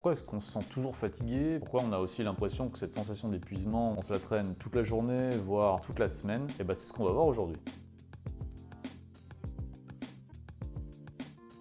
Pourquoi est-ce qu'on se sent toujours fatigué? Pourquoi on a aussi l'impression que cette sensation d'épuisement, on se la traîne toute la journée, voire toute la semaine? Et ben c'est ce qu'on va voir aujourd'hui.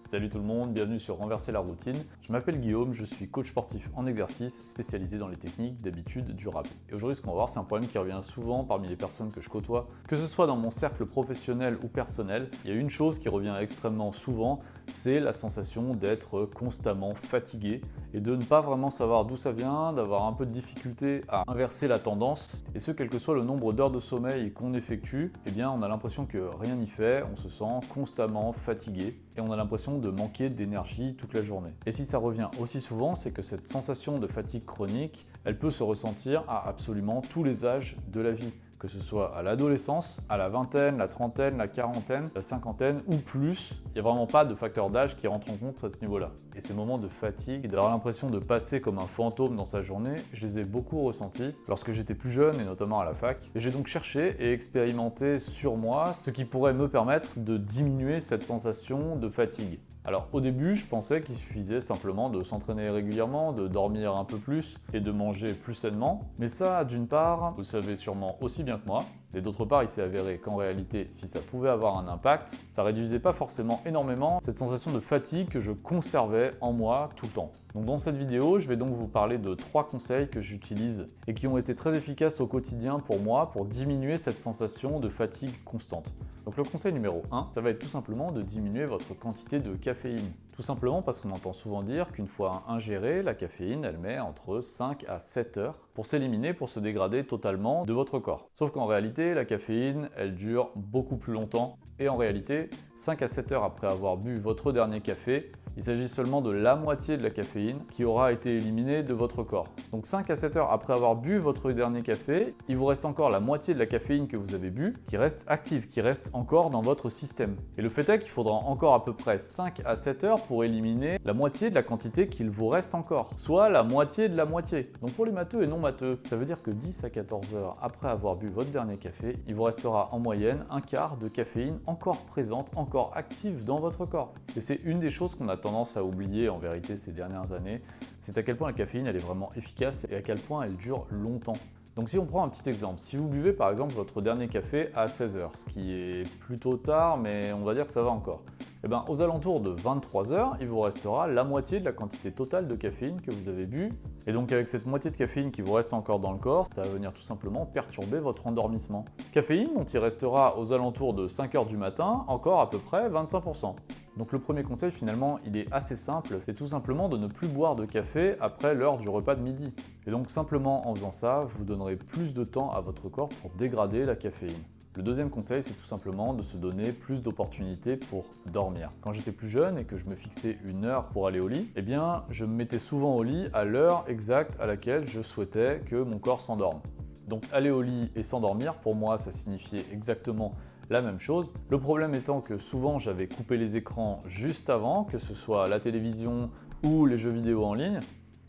Salut tout le monde, bienvenue sur Renverser la routine. Je m'appelle Guillaume, je suis coach sportif en exercice spécialisé dans les techniques d'habitude durables. Et aujourd'hui, ce qu'on va voir, c'est un problème qui revient souvent parmi les personnes que je côtoie. Que ce soit dans mon cercle professionnel ou personnel, il y a une chose qui revient extrêmement souvent, c'est la sensation d'être constamment fatigué et de ne pas vraiment savoir d'où ça vient, d'avoir un peu de difficulté à inverser la tendance. Et ce, quel que soit le nombre d'heures de sommeil qu'on effectue, eh bien on a l'impression que rien n'y fait, on se sent constamment fatigué et on a l'impression de manquer d'énergie toute la journée. Et si ça revient aussi souvent, c'est que cette sensation de fatigue chronique, elle peut se ressentir à absolument tous les âges de la vie. Que ce soit à l'adolescence, à la vingtaine, la trentaine, la quarantaine, la cinquantaine ou plus, il n'y a vraiment pas de facteur d'âge qui rentre en compte à ce niveau-là. Et ces moments de fatigue, d'avoir l'impression de passer comme un fantôme dans sa journée, je les ai beaucoup ressentis lorsque j'étais plus jeune et notamment à la fac. Et j'ai donc cherché et expérimenté sur moi ce qui pourrait me permettre de diminuer cette sensation de fatigue. Alors au début, je pensais qu'il suffisait simplement de s'entraîner régulièrement, de dormir un peu plus et de manger plus sainement. Mais ça, d'une part, vous le savez sûrement aussi bien que moi, et d'autre part, il s'est avéré qu'en réalité, si ça pouvait avoir un impact, ça réduisait pas forcément énormément cette sensation de fatigue que je conservais en moi tout le temps. Donc dans cette vidéo, je vais donc vous parler de 3 conseils que j'utilise et qui ont été très efficaces au quotidien pour moi pour diminuer cette sensation de fatigue constante. Donc le conseil numéro 1, ça va être tout simplement de diminuer votre quantité de caféine. Tout simplement parce qu'on entend souvent dire qu'une fois ingérée, la caféine, elle met entre 5 à 7 heures pour s'éliminer, pour se dégrader totalement de votre corps. Sauf qu'en réalité, la caféine, elle dure beaucoup plus longtemps. Et en réalité, 5 à 7 heures après avoir bu votre dernier café, il s'agit seulement de la moitié de la caféine qui aura été éliminée de votre corps. Donc 5 à 7 heures après avoir bu votre dernier café, il vous reste encore la moitié de la caféine que vous avez bu qui reste active, qui reste encore dans votre système. Et le fait est qu'il faudra encore à peu près 5 à 7 heures pour éliminer la moitié de la quantité qu'il vous reste encore, soit la moitié de la moitié. Donc pour les matheux et non matheux, ça veut dire que 10 à 14 heures après avoir bu votre dernier café, il vous restera en moyenne un quart de caféine encore présente, encore active dans votre corps. Et c'est une des choses qu'on a tendance à oublier en vérité ces dernières années, c'est à quel point la caféine elle est vraiment efficace et à quel point elle dure longtemps. Donc si on prend un petit exemple, si vous buvez par exemple votre dernier café à 16 heures, ce qui est plutôt tard mais on va dire que ça va encore, et bien aux alentours de 23 heures, il vous restera la moitié de la quantité totale de caféine que vous avez bu. Et donc avec cette moitié de caféine qui vous reste encore dans le corps, ça va venir tout simplement perturber votre endormissement. Caféine dont il restera aux alentours de 5 heures du matin, encore à peu près 25%. Donc le premier conseil finalement, il est assez simple, c'est tout simplement de ne plus boire de café après l'heure du repas de midi. Et donc simplement en faisant ça, vous donnerez plus de temps à votre corps pour dégrader la caféine. Le deuxième conseil, c'est tout simplement de se donner plus d'opportunités pour dormir. Quand j'étais plus jeune et que je me fixais une heure pour aller au lit, eh bien je me mettais souvent au lit à l'heure exacte à laquelle je souhaitais que mon corps s'endorme. Donc aller au lit et s'endormir, pour moi, ça signifiait exactement la même chose. Le problème étant que souvent j'avais coupé les écrans juste avant, que ce soit la télévision ou les jeux vidéo en ligne.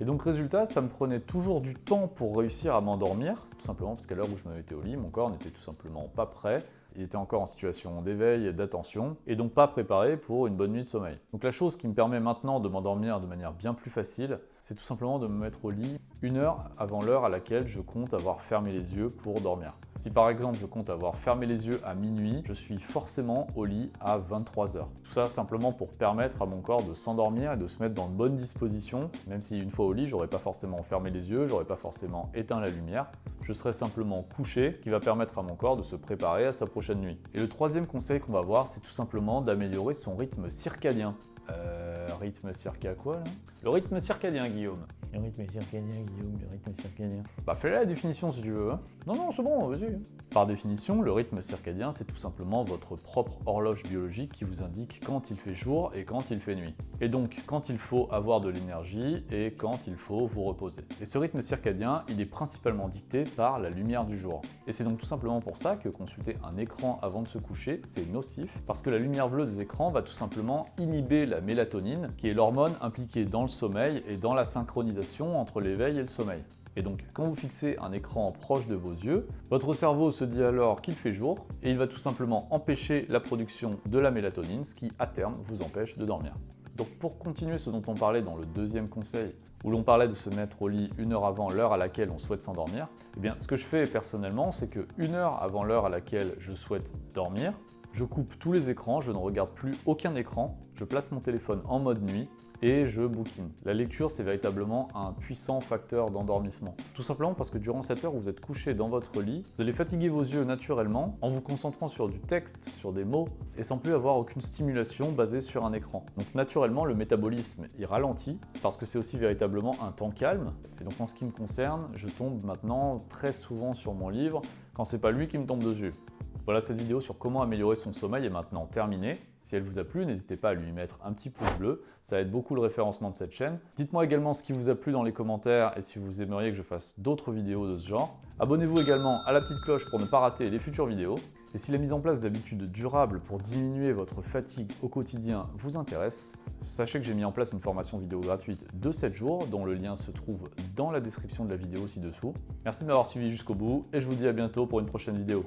Et donc résultat, ça me prenait toujours du temps pour réussir à m'endormir, tout simplement parce qu'à l'heure où je me mettais au lit, mon corps n'était tout simplement pas prêt. Il était encore en situation d'éveil et d'attention, et donc pas préparé pour une bonne nuit de sommeil. Donc la chose qui me permet maintenant de m'endormir de manière bien plus facile, c'est tout simplement de me mettre au lit une heure avant l'heure à laquelle je compte avoir fermé les yeux pour dormir. Si par exemple je compte avoir fermé les yeux à minuit, je suis forcément au lit à 23 heures. Tout ça simplement pour permettre à mon corps de s'endormir et de se mettre dans de bonnes dispositions, même si une fois au lit, j'aurais pas forcément fermé les yeux, j'aurais pas forcément éteint la lumière, je serai simplement couché, ce qui va permettre à mon corps de se préparer à sa prochaine nuit. Et le troisième conseil qu'on va voir, c'est tout simplement d'améliorer son rythme circadien. Rythme circa quoi là? Le rythme circadien, Guillaume. Le rythme circadien, Guillaume, le rythme circadien. Bah fais la définition si tu veux. Hein. Non, c'est bon, vas-y. Par définition, le rythme circadien, c'est tout simplement votre propre horloge biologique qui vous indique quand il fait jour et quand il fait nuit. Et donc, quand il faut avoir de l'énergie et quand il faut vous reposer. Et ce rythme circadien, il est principalement dicté par la lumière du jour. Et c'est donc tout simplement pour ça que consulter un écran avant de se coucher, c'est nocif, parce que la lumière bleue des écrans va tout simplement inhiber la mélatonine, qui est l'hormone impliquée dans le sommeil et dans la synchronisation entre l'éveil et le sommeil. Et donc, quand vous fixez un écran proche de vos yeux, votre cerveau se dit alors qu'il fait jour et il va tout simplement empêcher la production de la mélatonine, ce qui à terme vous empêche de dormir. Donc pour continuer ce dont on parlait dans le deuxième conseil, où l'on parlait de se mettre au lit 1 heure avant l'heure à laquelle on souhaite s'endormir, eh bien ce que je fais personnellement, c'est que 1 heure avant l'heure à laquelle je souhaite dormir, je coupe tous les écrans, je ne regarde plus aucun écran, je place mon téléphone en mode nuit et je bouquine. La lecture, c'est véritablement un puissant facteur d'endormissement. Tout simplement parce que durant cette heure où vous êtes couché dans votre lit, vous allez fatiguer vos yeux naturellement en vous concentrant sur du texte, sur des mots, et sans plus avoir aucune stimulation basée sur un écran. Donc naturellement, le métabolisme, il ralentit, parce que c'est aussi véritablement un temps calme. Et donc en ce qui me concerne, je tombe maintenant très souvent sur mon livre quand c'est pas lui qui me tombe dessus. Voilà, cette vidéo sur comment améliorer son sommeil est maintenant terminée. Si elle vous a plu, n'hésitez pas à lui mettre un petit pouce bleu, ça aide beaucoup le référencement de cette chaîne. Dites-moi également ce qui vous a plu dans les commentaires et si vous aimeriez que je fasse d'autres vidéos de ce genre. Abonnez-vous également à la petite cloche pour ne pas rater les futures vidéos. Et si la mise en place d'habitudes durables pour diminuer votre fatigue au quotidien vous intéresse, sachez que j'ai mis en place une formation vidéo gratuite de 7 jours, dont le lien se trouve dans la description de la vidéo ci-dessous. Merci de m'avoir suivi jusqu'au bout et je vous dis à bientôt pour une prochaine vidéo.